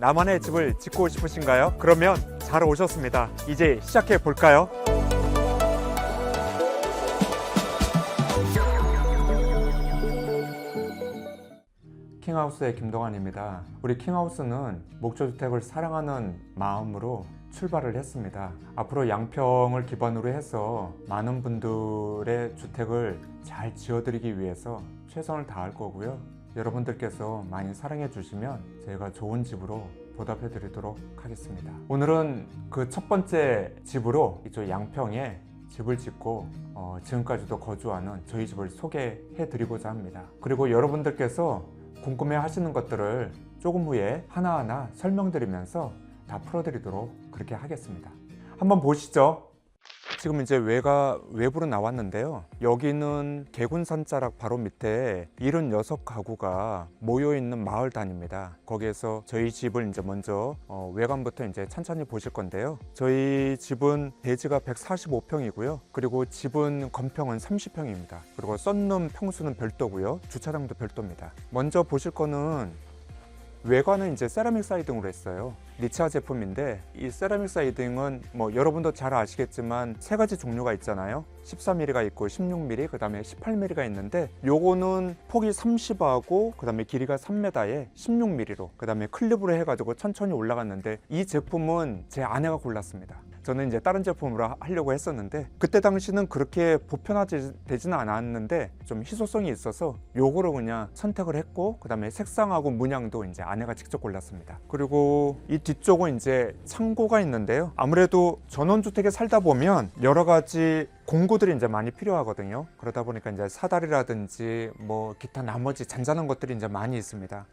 나만의 집을 짓고 싶으신가요? 그러면 잘 오셨습니다. 이제 시작해 볼까요? 킹하우스의 김동환입니다. 우리 킹하우스는 목조주택을 사랑하는 마음으로 출발을 했습니다. 앞으로 양평을 기반으로 해서 많은 분들의 주택을 잘 지어드리기 위해서 최선을 다할 거고요. 여러분들께서 많이 사랑해 주시면 저희가 좋은 집으로 보답해 드리도록 하겠습니다. 오늘은 그 첫 번째 집으로 이쪽 양평에 집을 짓고 지금까지도 거주하는 저희 집을 소개해 드리고자 합니다. 그리고 여러분들께서 궁금해 하시는 것들을 조금 후에 하나하나 설명드리면서 다 풀어드리도록 그렇게 하겠습니다. 한번 보시죠. 지금 이제 외부로 나왔는데요. 여기는 개군산자락 바로 밑에 76가구가 모여있는 마을 단입니다. 거기에서 저희 집을 이제 먼저 외관부터 이제 천천히 보실 건데요. 저희 집은 대지가 145평이고요. 그리고 집은 건평은 30평입니다. 그리고 썬룸 평수는 별도고요. 주차장도 별도입니다. 먼저 보실 거는 외관은 이제 세라믹 사이딩으로 했어요. 리차 제품인데 이 세라믹 사이딩은 뭐 여러분도 잘 아시겠지만 세 가지 종류가 있잖아요. 14mm가 있고 16mm, 그 다음에 18mm가 있는데 요거는 폭이 30하고 그 다음에 길이가 3m에 16mm로 그 다음에 클립으로 해가지고 천천히 올라갔는데 이 제품은 제 아내가 골랐습니다. 저는 이제 다른 제품으로 하려고 했었는데 그때 당시는 그렇게 보편화되지는 않았는데 좀 희소성이 있어서 요거로 그냥 선택을 했고 그 다음에 색상하고 문양도 이제 아내가 직접 골랐습니다. 그리고 이 뒤쪽은 이제 창고가 있는데요. 아무래도 전원주택에 살다 보면 여러 가지 공구들이 이제 많이 필요하거든요. 그러다 보니까 이제 사다리라든지 뭐 기타 나머지 잔잔한 것들이 이제 많이 있습니다.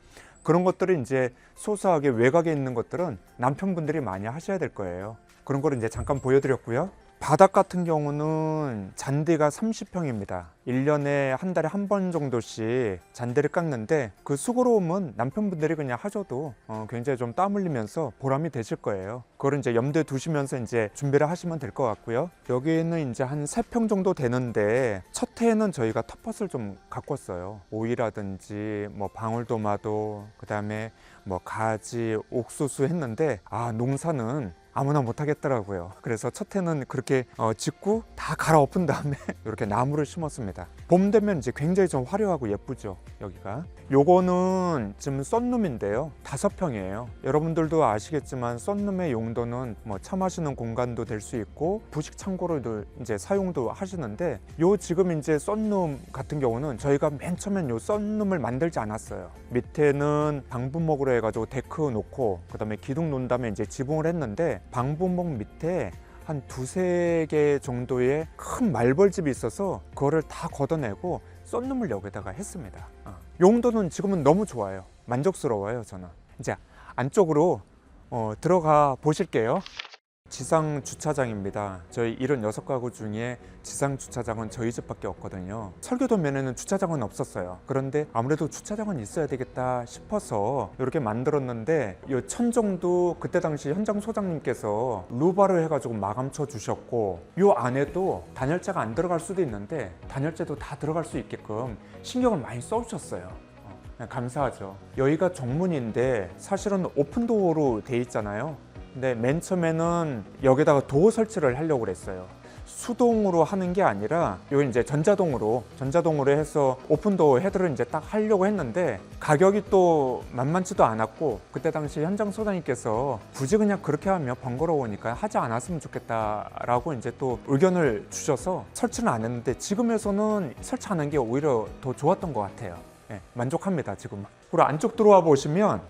그런 것들이 이제 소소하게 외곽에 있는 것들은 남편분들이 많이 하셔야 될 거예요. 그런 거를 이제 잠깐 보여드렸고요. 바닥 같은 경우는 잔디가 30평입니다. 1년에 한 달에 한 번 정도씩 잔디를 깎는데 그 수고로움은 남편분들이 그냥 하셔도 굉장히 좀 땀 흘리면서 보람이 되실 거예요. 그걸 이제 염두에 두시면서 이제 준비를 하시면 될 것 같고요. 여기는 이제 한 3평 정도 되는데 첫 해에는 저희가 텃밭을 좀 가꿨어요. 오이라든지 뭐 방울토마토, 그 다음에 뭐 가지, 옥수수 했는데 농사는 아무나 못 하겠더라고요. 그래서 첫 해는 그렇게 짓고 다 갈아엎은 다음에 이렇게 나무를 심었습니다. 봄 되면 이제 굉장히 좀 화려하고 예쁘죠. 여기가 요거는 지금 썬룸인데요. 5평이에요. 여러분들도 아시겠지만 썬룸의 용도는 뭐 차 마시는 공간도 될 수 있고 부식 창고로도 이제 사용도 하시는데 요 지금 이제 썬룸 같은 경우는 저희가 맨 처음엔 요 썬룸을 만들지 않았어요. 밑에는 방부목으로 해가지고 데크 놓고 그 다음에 기둥 놓은 다음에 이제 지붕을 했는데 방부목 밑에 한 2-3개 정도의 큰 말벌집이 있어서 그거를 다 걷어내고 썬룸을 여기다가 했습니다. 용도는 지금은 너무 좋아요. 만족스러워요. 저는 이제 안쪽으로 들어가 보실게요. 지상 주차장입니다. 저희 76가구 중에 지상 주차장은 저희 집밖에 없거든요. 설계도면에는 주차장은 없었어요. 그런데 아무래도 주차장은 있어야 되겠다 싶어서 이렇게 만들었는데 이 천정도 그때 당시 현장 소장님께서 루바를 해가지고 마감 쳐 주셨고 이 안에도 단열재가 안 들어갈 수도 있는데 단열재도 다 들어갈 수 있게끔 신경을 많이 써주셨어요. 감사하죠. 여기가 정문인데 사실은 오픈도어로 돼 있잖아요. 근데 맨 처음에는 여기다가 도어 설치를 하려고 그랬어요. 수동으로 하는 게 아니라 여기 이제 전자동으로 해서 오픈도어 헤드를 이제 딱 하려고 했는데 가격이 또 만만치도 않았고 그때 당시 현장 소장님께서 굳이 그냥 그렇게 하면 번거로우니까 하지 않았으면 좋겠다라고 이제 또 의견을 주셔서 설치는 안 했는데 지금에서는 설치하는 게 오히려 더 좋았던 것 같아요. 만족합니다. 지금. 그리고 안쪽 들어와 보시면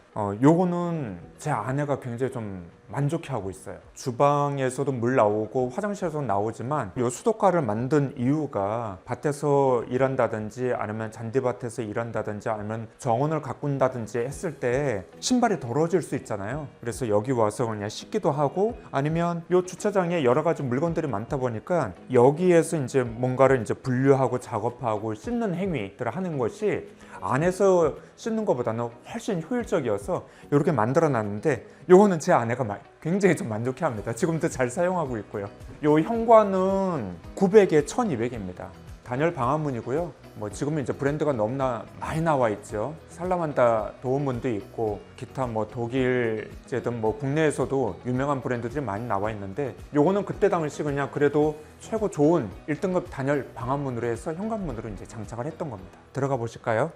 요거는 제 아내가 굉장히 좀 만족해하고 있어요. 주방에서도 물 나오고 화장실에서도 나오지만 이 수도가를 만든 이유가 밭에서 일한다든지 아니면 잔디밭에서 일한다든지 아니면 정원을 가꾼다든지 했을 때 신발이 더러워질 수 있잖아요. 그래서 여기 와서 그냥 씻기도 하고 아니면 이 주차장에 여러 가지 물건들이 많다 보니까 여기에서 이제 뭔가를 이제 분류하고 작업하고 씻는 행위들을 하는 것이 안에서 씻는 것보다는 훨씬 효율적이어서 이렇게 만들어 놨는데 요거는 제 아내가 굉장히 좀 만족해 합니다. 지금도 잘 사용하고 있고요. 요 현관은 900에 1200입니다. 단열 방화문이고요. 뭐 지금은 이제 브랜드가 너무나 많이 나와 있죠. 살라만다 도우문도 있고 기타 뭐 독일제든 뭐 국내에서도 유명한 브랜드들이 많이 나와 있는데 요거는 그때 당시 그냥 그래도 최고 좋은 1등급 단열 방화문으로 해서 현관문으로 이제 장착을 했던 겁니다. 들어가 보실까요?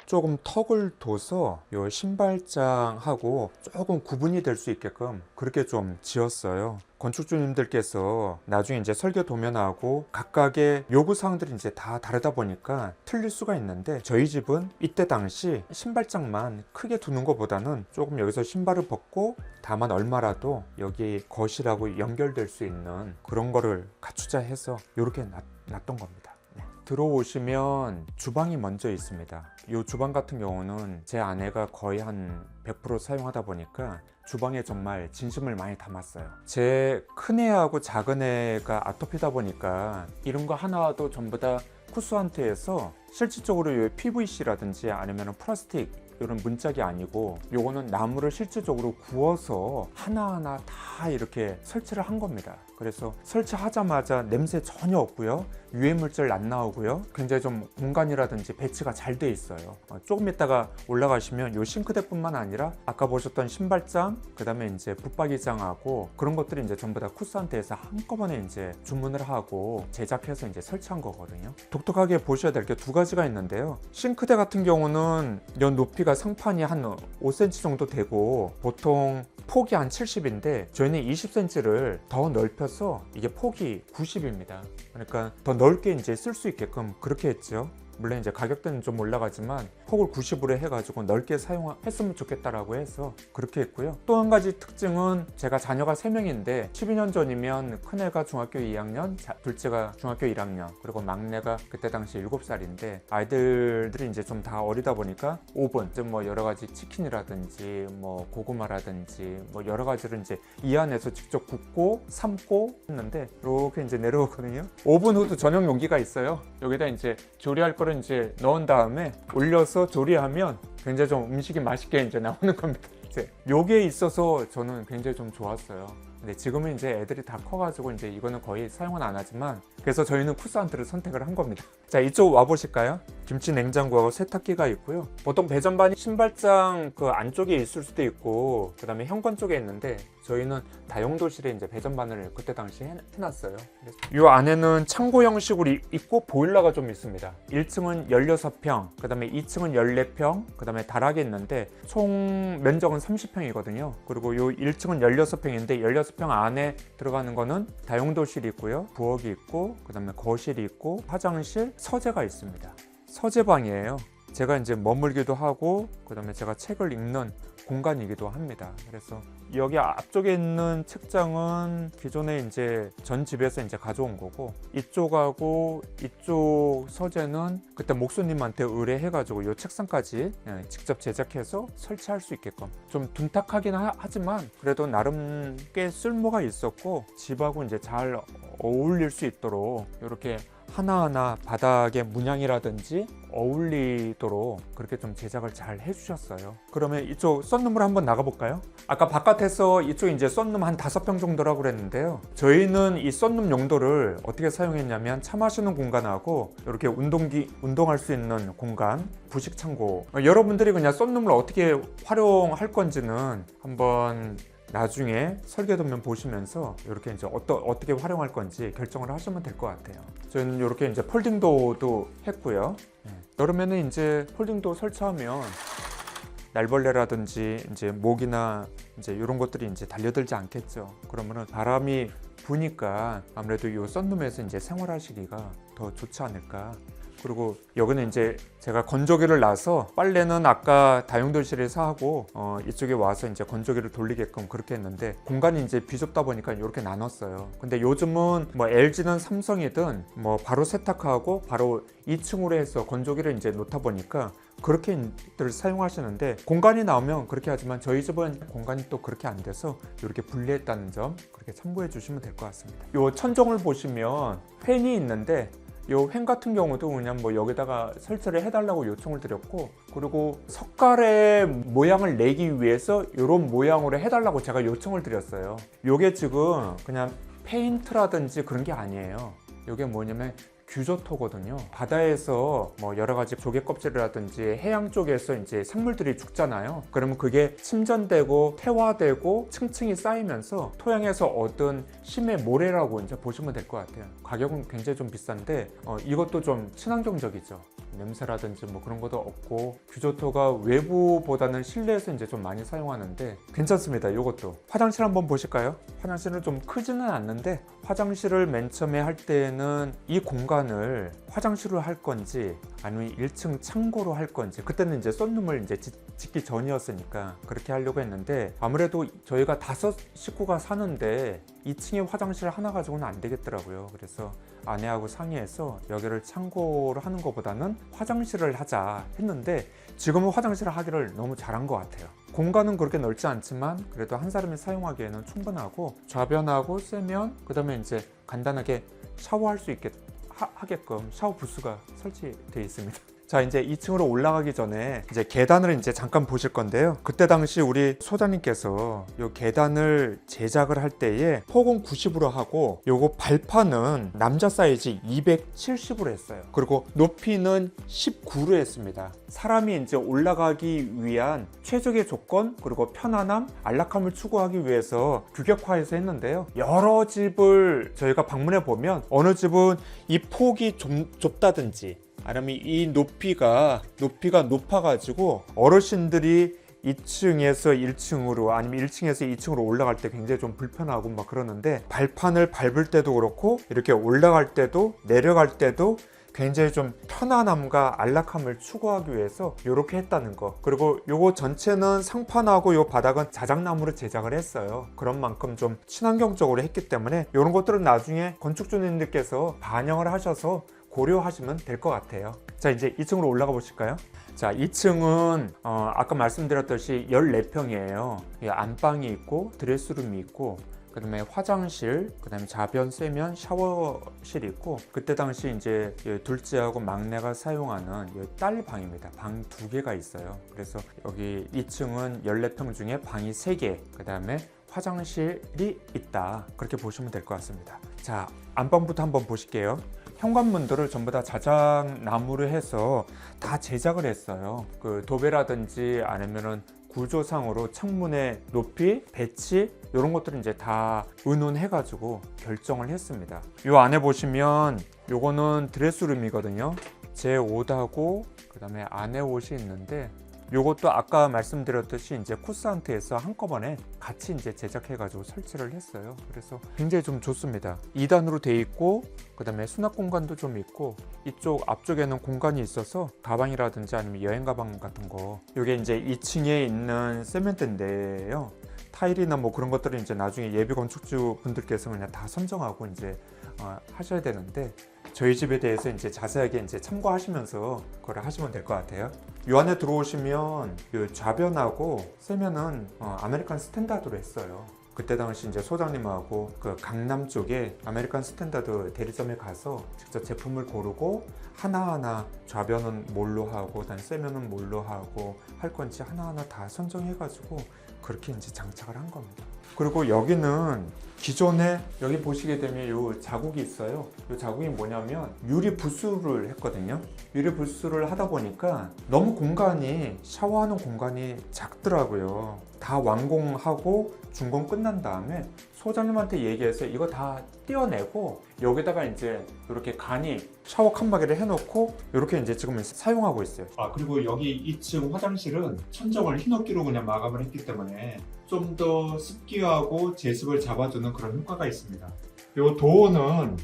조금 턱을 둬서 요 신발장하고 조금 구분이 될 수 있게끔 그렇게 좀 지었어요. 건축주님들께서 나중에 이제 설계 도면하고 각각의 요구사항들이 이제 다 다르다 보니까 틀릴 수가 있는데 저희 집은 이때 당시 신발장만 크게 두는 것보다는 조금 여기서 신발을 벗고 다만 얼마라도 여기 거실하고 연결될 수 있는 그런 거를 갖추자 해서 이렇게 놨던 겁니다. 들어오시면 주방이 먼저 있습니다. 이 주방 같은 경우는 제 아내가 거의 한 100% 사용하다 보니까 주방에 정말 진심을 많이 담았어요. 제 큰애하고 작은애가 아토피다 보니까 이런 거 하나도 전부 다 쿠스한테에서 실질적으로 PVC라든지 아니면 플라스틱 이런 문짝이 아니고 요거는 나무를 실질적으로 구워서 하나하나 다 이렇게 설치를 한 겁니다. 그래서 설치하자마자 냄새 전혀 없고요, 유해물질 안 나오고요, 굉장히 좀 공간이라든지 배치가 잘 돼 있어요. 조금 있다가 올라가시면 요 싱크대뿐만 아니라 아까 보셨던 신발장, 그 다음에 이제 붙박이장하고 그런 것들이 이제 전부 다 쿠스한테에서 한꺼번에 이제 주문을 하고 제작해서 이제 설치한 거거든요. 독특하게 보셔야 될 게 두 가지가 있는데요. 싱크대 같은 경우는 연 높이가 상판이 한 5cm 정도 되고 보통 폭이 한 70인데 저희는 20cm를 더 넓혀서 이게 폭이 90입니다. 그러니까 더 넓게 이제 쓸 수 있게끔 그렇게 했죠. 물론 이제 가격대는 좀 올라가지만 폭을 90으로 해가지고 넓게 사용했으면 좋겠다라고 해서 그렇게 했고요. 또 한 가지 특징은 제가 자녀가 3명인데 12년 전이면 큰애가 중학교 2학년, 둘째가 중학교 1학년, 그리고 막내가 그때 당시 7살인데 아이들이 이제 좀 다 어리다 보니까 오븐, 뭐 여러 가지 치킨이라든지 뭐 고구마라든지 뭐 여러 가지를 이제 이 안에서 직접 굽고 삶고 했는데 이렇게 이제 내려오거든요. 오븐 후드 전용 용기가 있어요. 여기다 이제 조리할 거를 이제 넣은 다음에 올려서 조리하면 굉장히 좀 음식이 맛있게 이제 나오는 겁니다. 이제 요게 있어서 저는 굉장히 좀 좋았어요. 근데 지금은 이제 애들이 다 커가지고 이제 이거는 거의 사용은 안 하지만 그래서 저희는 쿠스한트를 선택을 한 겁니다. 자, 이쪽 와 보실까요? 김치 냉장고하고 세탁기가 있고요. 보통 배전반이 신발장 그 안쪽에 있을 수도 있고 그 다음에 현관 쪽에 있는데 저희는 다용도실에 이제 배전반을 그때 당시에 해놨어요. 이 안에는 창고 형식으로 있고 보일러가 좀 있습니다. 1층은 16평, 그 다음에 2층은 14평, 그 다음에 다락이 있는데 총 면적은 30평이거든요. 그리고 이 1층은 16평인데 16평 안에 들어가는 거는 다용도실이 있고요, 부엌이 있고, 그 다음에 거실이 있고, 화장실, 서재가 있습니다. 서재방이에요. 제가 이제 머물기도 하고 그 다음에 제가 책을 읽는 공간이기도 합니다. 그래서 여기 앞쪽에 있는 책장은 기존에 이제 전 집에서 이제 가져온 거고, 이쪽하고 이쪽 서재는 그때 목수님한테 의뢰해가지고 이 책상까지 직접 제작해서 설치할 수 있게끔 좀 둔탁하긴 하지만 그래도 나름 꽤 쓸모가 있었고 집하고 이제 잘 어울릴 수 있도록 이렇게 하나하나 바닥의 문양이라든지 어울리도록 그렇게 좀 제작을 잘 해주셨어요. 그러면 이쪽 썬룸으로 한번 나가볼까요? 아까 바깥에서 이쪽 이제 썬룸 한 5평 정도라고 그랬는데요. 저희는 이 썬룸 용도를 어떻게 사용했냐면 차 마시는 공간하고 이렇게 운동할 수 있는 공간, 부식 창고. 여러분들이 그냥 썬룸을 어떻게 활용할 건지는 한번 나중에 설계도면 보시면서 이렇게 이제 어떻게 활용할 건지 결정을 하시면 될 것 같아요. 저는 이렇게 이제 폴딩도도 했고요. 여름에는 이제 폴딩도 설치하면 날벌레라든지 이제 모기나 이제 이런 것들이 이제 달려들지 않겠죠. 그러면은 바람이 부니까 아무래도 이 썬룸에서 이제 생활하시기가 더 좋지 않을까. 그리고 여기는 이제 제가 건조기를 놔서 빨래는 아까 다용도실에서 하고 이쪽에 와서 이제 건조기를 돌리게끔 그렇게 했는데 공간이 이제 비좁다 보니까 이렇게 나눴어요. 근데 요즘은 뭐 LG든 삼성이든 뭐 바로 세탁하고 바로 2층으로 해서 건조기를 이제 놓다 보니까 그렇게들 사용하시는데 공간이 나오면 그렇게 하지만 저희 집은 공간이 또 그렇게 안 돼서 이렇게 분리했다는 점 그렇게 참고해 주시면 될 것 같습니다. 요 천정을 보시면 팬이 있는데 요 팬 같은 경우도 그냥 뭐 여기다가 설치를 해달라고 요청을 드렸고, 그리고 석갈의 모양을 내기 위해서 이런 모양으로 해달라고 제가 요청을 드렸어요. 요게 지금 그냥 페인트라든지 그런 게 아니에요. 요게 뭐냐면 규조토거든요. 바다에서 뭐 여러 가지 조개 껍질이라든지 해양 쪽에서 이제 생물들이 죽잖아요. 그러면 그게 침전되고 태화되고 층층이 쌓이면서 토양에서 얻은 심해 모래라고 이제 보시면 될 것 같아요. 가격은 굉장히 좀 비싼데 이것도 좀 친환경적이죠. 냄새라든지 뭐 그런 것도 없고, 규조토가 외부보다는 실내에서 이제 좀 많이 사용하는데 괜찮습니다. 이것도 화장실 한번 보실까요? 화장실은 좀 크지는 않는데, 화장실을 맨 처음에 할 때는 이 공간을 화장실로 할 건지 아니면 1층 창고로 할 건지, 그때는 이제 썬룸을 이제 짓기 전이었으니까 그렇게 하려고 했는데, 아무래도 저희가 5 식구가 사는데 2층에 화장실 하나 가지고는 안 되겠더라고요. 그래서 아내하고 상의해서 여기를 창고로 하는 것보다는 화장실을 하자 했는데, 지금은 화장실을 하기를 너무 잘한 것 같아요. 공간은 그렇게 넓지 않지만 그래도 한 사람이 사용하기에는 충분하고, 좌변하고 세면 그 다음에 이제 간단하게 샤워할 수 하게끔 샤워 부스가 설치되어 있습니다. 자, 이제 2층으로 올라가기 전에 이제 계단을 이제 잠깐 보실 건데요. 그때 당시 우리 소장님께서 이 계단을 제작을 할 때에 폭은 90으로 하고, 요거 발판은 남자 사이즈 270으로 했어요. 그리고 높이는 19로 했습니다. 사람이 이제 올라가기 위한 최적의 조건, 그리고 편안함, 안락함을 추구하기 위해서 규격화해서 했는데요. 여러 집을 저희가 방문해 보면 어느 집은 이 폭이 좀 좁다든지, 아니면 이 높이가 높아가지고 어르신들이 2층에서 1층으로 아니면 1층에서 2층으로 올라갈 때 굉장히 좀 불편하고 막 그러는데, 발판을 밟을 때도 그렇고 이렇게 올라갈 때도 내려갈 때도 굉장히 좀 편안함과 안락함을 추구하기 위해서 이렇게 했다는 거. 그리고 요거 전체는 상판하고 요 바닥은 자작나무로 제작을 했어요. 그런 만큼 좀 친환경적으로 했기 때문에 이런 것들은 나중에 건축주님들께서 반영을 하셔서 고려하시면 될 것 같아요. 자, 이제 2층으로 올라가 보실까요? 자, 2층은 아까 말씀드렸듯이 14평이에요. 안방이 있고 드레스룸이 있고, 그 다음에 화장실, 그 다음에 좌변, 세면, 샤워실이 있고, 그때 당시 이제 둘째하고 막내가 사용하는 딸 방입니다. 방 2개가 있어요. 그래서 여기 2층은 14평 중에 방이 3개, 그 다음에 화장실이 있다, 그렇게 보시면 될 것 같습니다. 자, 안방부터 한번 보실게요. 현관문들을 전부 다 자작나무로 해서 다 제작을 했어요. 그 도배라든지 아니면은 구조상으로 창문의 높이, 배치 이런 것들을 이제 다 의논해가지고 결정을 했습니다. 이 안에 보시면 요거는 드레스룸이거든요. 제 옷하고 그 다음에 아내 옷이 있는데, 요것도 아까 말씀드렸듯이 이제 쿠스한테에서 한꺼번에 같이 이제 제작해가지고 설치를 했어요. 그래서 굉장히 좀 좋습니다. 2단으로 돼 있고, 그 다음에 수납 공간도 좀 있고, 이쪽 앞쪽에는 공간이 있어서 가방이라든지 아니면 여행 가방 같은 거, 요게 이제 2층에 있는 세면대인데요. 타일이나 뭐 그런 것들은 이제 나중에 예비 건축주 분들께서 그냥 다 선정하고 이제 하셔야 되는데, 저희 집에 대해서 이제 자세하게 이제 참고하시면서 그걸 하시면 될 것 같아요. 이 안에 들어오시면 이 좌변하고 세면은 아메리칸 스탠다드로 했어요. 그때 당시 이제 소장님하고 그 강남 쪽에 아메리칸 스탠다드 대리점에 가서 직접 제품을 고르고 하나하나 좌변은 뭘로 하고 그다음에 세면은 뭘로 하고 할 건지 하나하나 다 선정해가지고 그렇게 이제 장착을 한 겁니다. 그리고 여기는 기존에 여기 보시게 되면 이 자국이 있어요. 이 자국이 뭐냐면 유리 부스를 했거든요. 유리 부스를 하다 보니까 너무 공간이, 샤워하는 공간이 작더라고요. 다 완공하고 준공 끝난 다음에 소장님한테 얘기해서 이거 다 떼어내고 여기다가 이제 이렇게 간이 샤워 칸막이를 해놓고 이렇게 이제 지금 사용하고 있어요. 그리고 여기 2층 화장실은 천정을 흰옥기로 그냥 마감을 했기 때문에 좀 더 습기하고 제습을 잡아주는 그런 효과가 있습니다. 이 도어는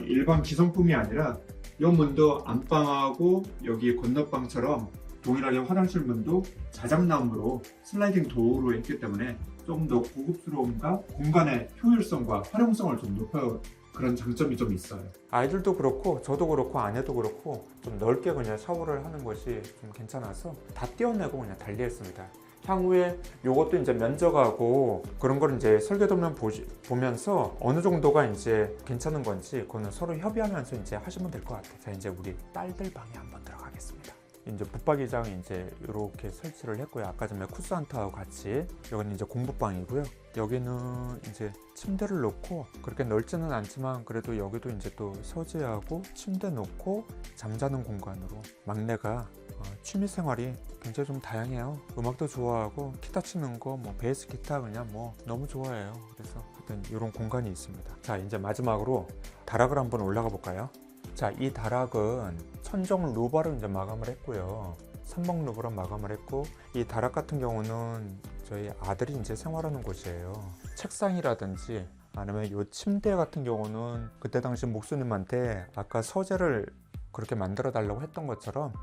일반 기성품이 아니라 이 문도 안방하고 여기 건너방처럼 동일하게 화장실 문도 자작나무로 슬라이딩 도어로 했기 때문에 조금 더 고급스러움과 공간의 효율성과 활용성을 좀 높여 그런 장점이 좀 있어요. 아이들도 그렇고 저도 그렇고 아내도 그렇고 좀 넓게 그냥 샤워를 하는 것이 좀 괜찮아서 다 떼어내고 그냥 달리했습니다. 향후에 이것도 이제 면적하고 그런 걸 이제 설계도면 보면서 어느 정도가 이제 괜찮은 건지 그거는 서로 협의하면서 이제 하시면 될 것 같아요. 자, 이제 우리 딸들 방에 한번 들어가겠습니다. 이제 붙박이장 이제 이렇게 설치를 했고요. 아까 전에 쿠스한트하고 같이. 여기는 이제 공부방이고요. 여기는 이제 침대를 놓고 그렇게 넓지는 않지만 그래도 여기도 이제 또 서재하고 침대 놓고 잠자는 공간으로 막내가 취미 생활이 굉장히 좀 다양해요. 음악도 좋아하고 기타 치는 거, 뭐 베이스 기타 그냥 뭐 너무 좋아해요. 그래서 하여튼 이런 공간이 있습니다. 자, 이제 마지막으로 다락을 한번 올라가 볼까요? 자, 이 다락은 천정 루버로 이제 마감을 했고요. 삼목 루버로 마감을 했고, 이 다락 같은 경우는 저희 아들이 이제 생활하는 곳이에요. 책상이라든지 아니면 이 침대 같은 경우는 그때 당시 목수님한테 아까 서재를 그렇게 만들어 달라고 했던 것처럼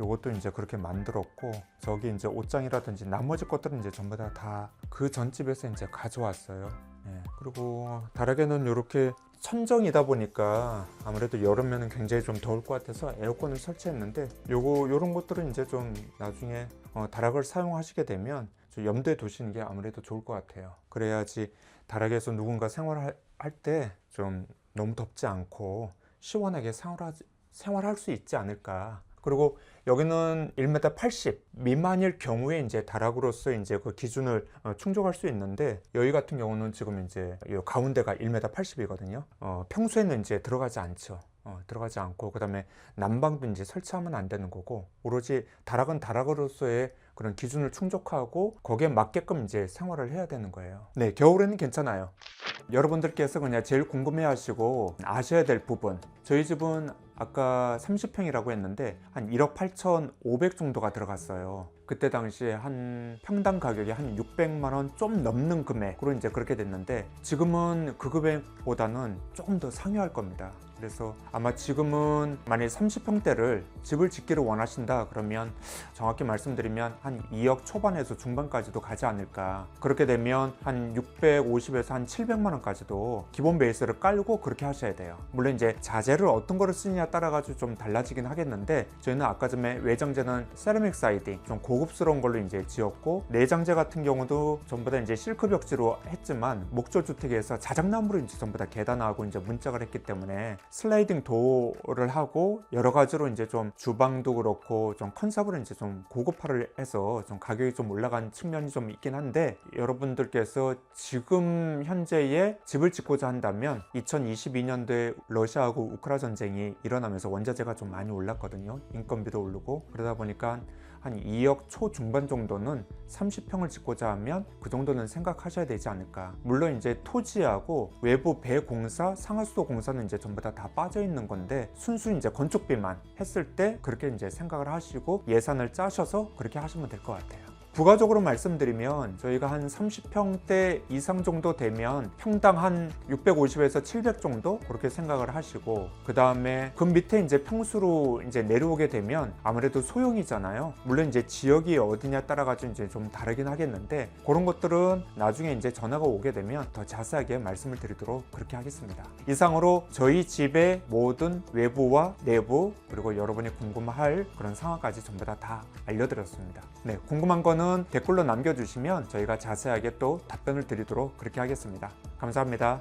요것도 이제 그렇게 만들었고, 저기 이제 옷장이라든지 나머지 것들은 이제 전부 다 그 전집에서 이제 가져왔어요. 예. 그리고 다락에는 이렇게 천정이다 보니까 아무래도 여름에는 굉장히 좀 더울 것 같아서 에어컨을 설치했는데, 요런 것들은 이제 좀 나중에 다락을 사용하시게 되면 좀 염두에 두시는 게 아무래도 좋을 것 같아요. 그래야지 다락에서 누군가 생활할 때 좀 너무 덥지 않고 시원하게 생활할 수 있지 않을까. 그리고 여기는 1m 80 미만일 경우에 이제 다락으로서 이제 그 기준을 충족할 수 있는데, 여기 같은 경우는 지금 이제 이 가운데가 1m 80이거든요. 평소에는 이제 들어가지 않죠. 들어가지 않고, 그 다음에 난방도 이제 설치하면 안 되는 거고, 오로지 다락은 다락으로서의 그런 기준을 충족하고 거기에 맞게끔 이제 생활을 해야 되는 거예요. 네, 겨울에는 괜찮아요. 여러분들께서 그냥 제일 궁금해 하시고 아셔야 될 부분, 저희 집은 아까 30평이라고 했는데 한 1억 8,500 정도가 들어갔어요. 그때 당시에 한 평당 가격이 한 600만 원 좀 넘는 금액으로 이제 그렇게 됐는데, 지금은 그 금액보다는 조금 더 상회할 겁니다. 그래서 아마 지금은 만약에 30평대를 집을 짓기를 원하신다 그러면 정확히 말씀드리면 한 2억 초반에서 중반까지도 가지 않을까. 그렇게 되면 한 650에서 한 700만 원까지도 기본 베이스를 깔고 그렇게 하셔야 돼요. 물론 이제 자재를 어떤 거를 쓰느냐 따라 가지고 좀 달라지긴 하겠는데, 저희는 아까 전에 외장재는 세라믹 사이딩 좀 고급스러운 걸로 이제 지었고, 내장재 같은 경우도 전부 다 이제 실크 벽지로 했지만 목조주택에서 자작나무로 이제 전부 다 계단하고 이제 문짝을 했기 때문에 슬라이딩 도어를 하고, 여러 가지로 이제 좀 주방도 그렇고 좀 컨셉으로 이제 좀 고급화를 해서 좀 가격이 좀 올라간 측면이 좀 있긴 한데, 여러분들께서 지금 현재의 집을 짓고자 한다면 2022년도에 러시아하고 우크라 전쟁이 일어나면서 원자재가 좀 많이 올랐거든요. 인건비도 오르고. 그러다 보니까 한 2억 초중반 정도는 30평을 짓고자 하면 그 정도는 생각하셔야 되지 않을까. 물론 이제 토지하고 외부 배공사, 상하수도 공사는 이제 전부 다 빠져 있는 건데, 순수 이제 건축비만 했을 때 그렇게 이제 생각을 하시고 예산을 짜셔서 그렇게 하시면 될 것 같아요. 부가적으로 말씀드리면 저희가 한 30평대 이상 정도 되면 평당 한 650에서 700 정도 그렇게 생각을 하시고, 그 다음에 그 밑에 이제 평수로 이제 내려오게 되면 아무래도 소형이잖아요. 물론 이제 지역이 어디냐 따라 가지고 이제 좀 다르긴 하겠는데, 그런 것들은 나중에 이제 전화가 오게 되면 더 자세하게 말씀을 드리도록 그렇게 하겠습니다. 이상으로 저희 집의 모든 외부와 내부, 그리고 여러분이 궁금할 그런 상황까지 전부 다 알려드렸습니다. 네, 궁금한 거는 댓글로 남겨주시면 저희가 자세하게 또 답변을 드리도록 그렇게 하겠습니다. 감사합니다.